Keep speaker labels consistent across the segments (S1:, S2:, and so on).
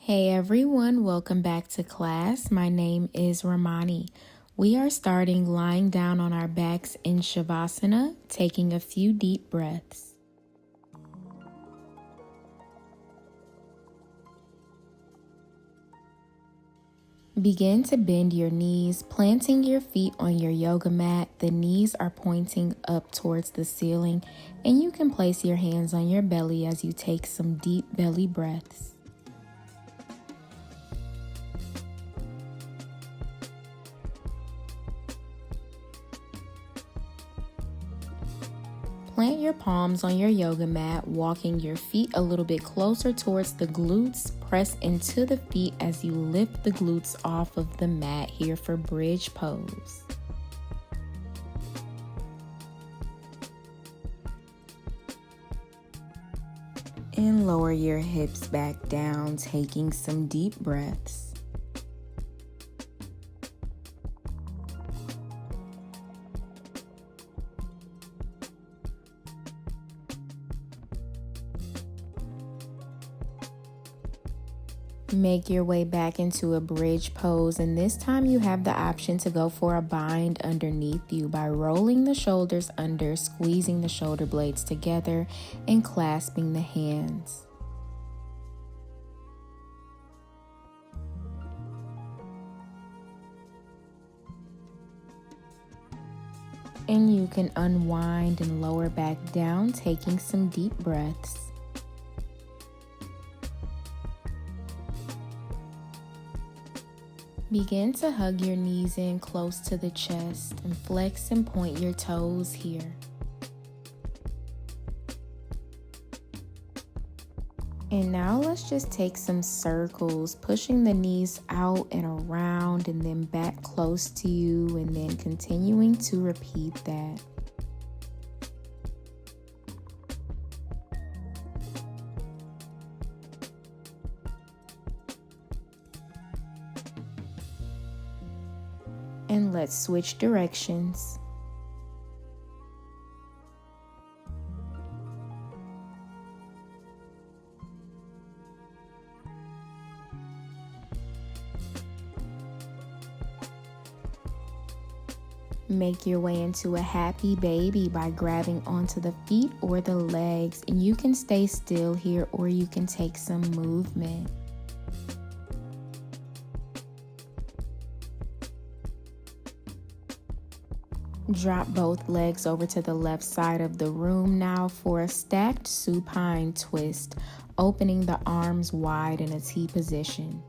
S1: Hey everyone, welcome back to class. My name is Ramani. We are starting lying down on our backs in Shavasana, taking a few deep breaths. Begin to bend your knees, planting your feet on your yoga mat. The knees are pointing up towards the ceiling, and you can place your hands on your belly as you take some deep belly breaths. Plant your palms on your yoga mat, walking your feet a little bit closer towards the glutes. Press into the feet as you lift the glutes off of the mat here for bridge pose. And lower your hips back down, taking some deep breaths. Make your way back into a bridge pose, and this time you have the option to go for a bind underneath you by rolling the shoulders under, squeezing the shoulder blades together, and clasping the hands. And you can unwind and lower back down, taking some deep breaths. Begin to hug your knees in close to the chest and flex and point your toes here. And now let's just take some circles, pushing the knees out and around and then back close to you, and then continuing to repeat that. And let's switch directions. Make your way into a happy baby by grabbing onto the feet or the legs, and you can stay still here or you can take some movement. Drop both legs over to the left side of the room now for a stacked supine twist, opening the arms wide in a T position.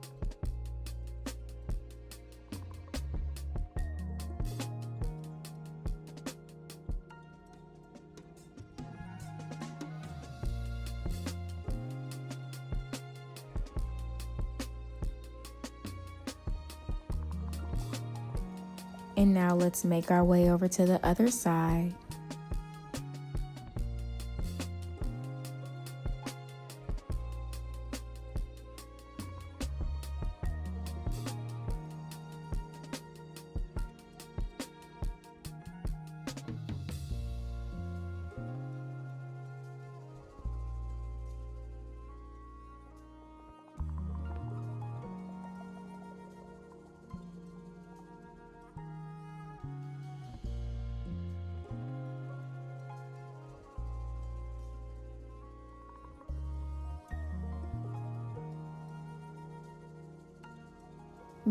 S1: And now let's make our way over to the other side.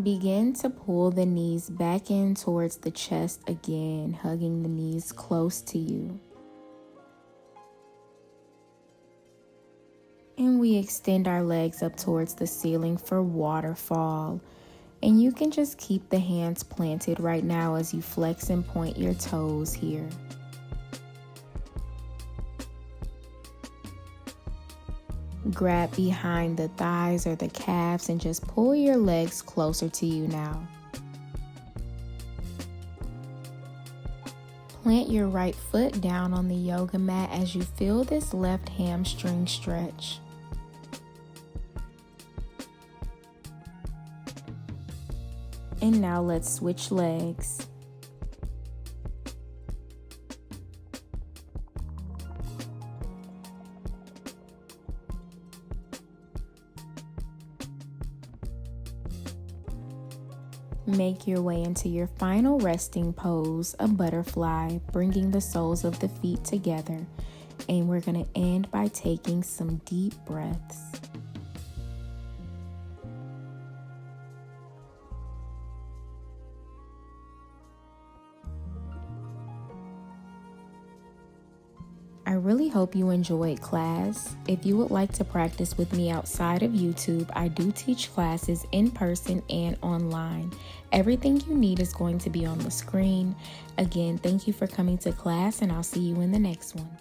S1: Begin to pull the knees back in towards the chest again, hugging the knees close to you. And we extend our legs up towards the ceiling for waterfall. And you can just keep the hands planted right now as you flex and point your toes here. Grab behind the thighs or the calves and just pull your legs closer to you now. Plant your right foot down on the yoga mat as you feel this left hamstring stretch. And now let's switch legs. Make your way into your final resting pose, a butterfly, bringing the soles of the feet together. And we're going to end by taking some deep breaths. I really hope you enjoyed class. If you would like to practice with me outside of YouTube, I do teach classes in person and online. Everything you need is going to be on the screen. Again, thank you for coming to class, and I'll see you in the next one.